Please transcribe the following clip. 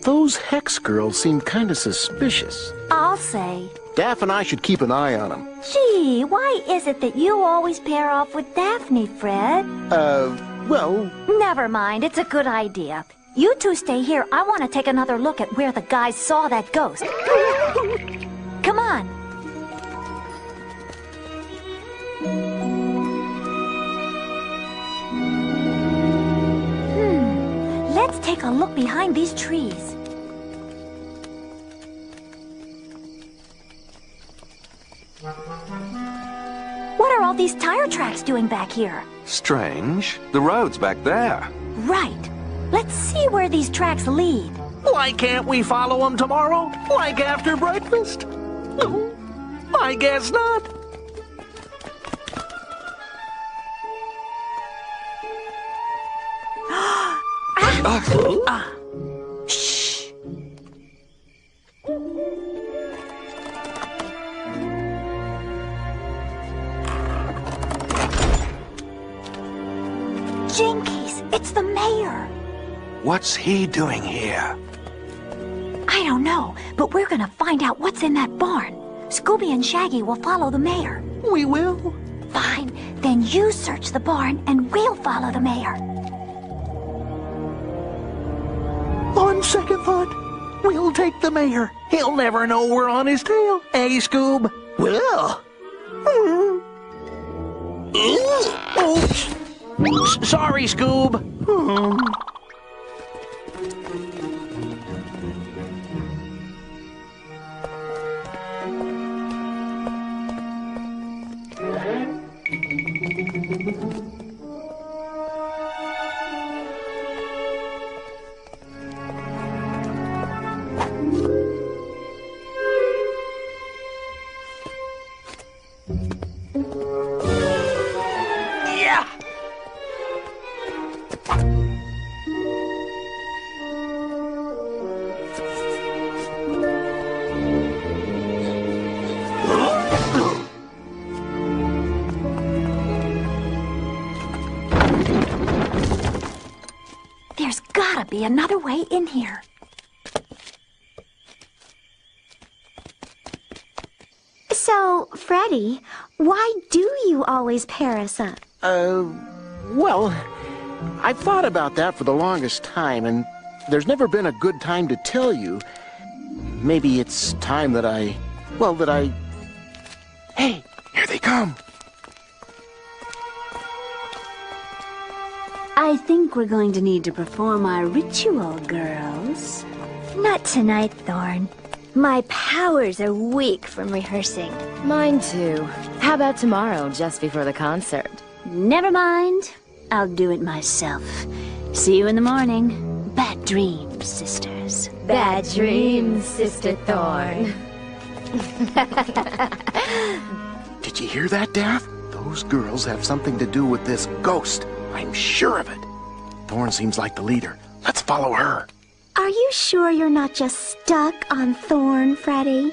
those Hex girls seem kind of suspicious. I'll say. Daff and I should keep an eye on them. Gee, why is it that you always pair off with Daphne, Fred? Well... Never mind, it's a good idea. You two stay here. I want to take another look at where the guys saw that ghost. Come on. Let's take a look behind these trees. What are all these tire tracks doing back here? Strange. The road's back there. Right. Let's see where these tracks lead. Why can't we follow them tomorrow? Like after breakfast? I guess not. Shh. Jinkies, it's the mayor. What's he doing here? I don't know, but we're gonna find out what's in that barn. Scooby and Shaggy will follow the mayor. We will. Fine, then you search the barn and we'll follow the mayor. On second thought, we'll take the mayor. He'll never know we're on his tail. Eh, Scoob? Well. Oops. Sorry, Scoob. There's gotta be another way in here. So, Freddy, why do you always pair us up? Well, I've thought about that for the longest time, and there's never been a good time to tell you. Maybe it's time that I... Hey, here they come. I think we're going to need to perform our ritual, girls. Not tonight, Thorn. My powers are weak from rehearsing. Mine too. How about tomorrow, just before the concert? Never mind. I'll do it myself. See you in the morning. Bad dreams, sisters. Bad dreams, Sister Thorn. Did you hear that, Daff? Those girls have something to do with this ghost. I'm sure of it. Thorn seems like the leader. Let's follow her. Are you sure you're not just stuck on Thorn, Freddy?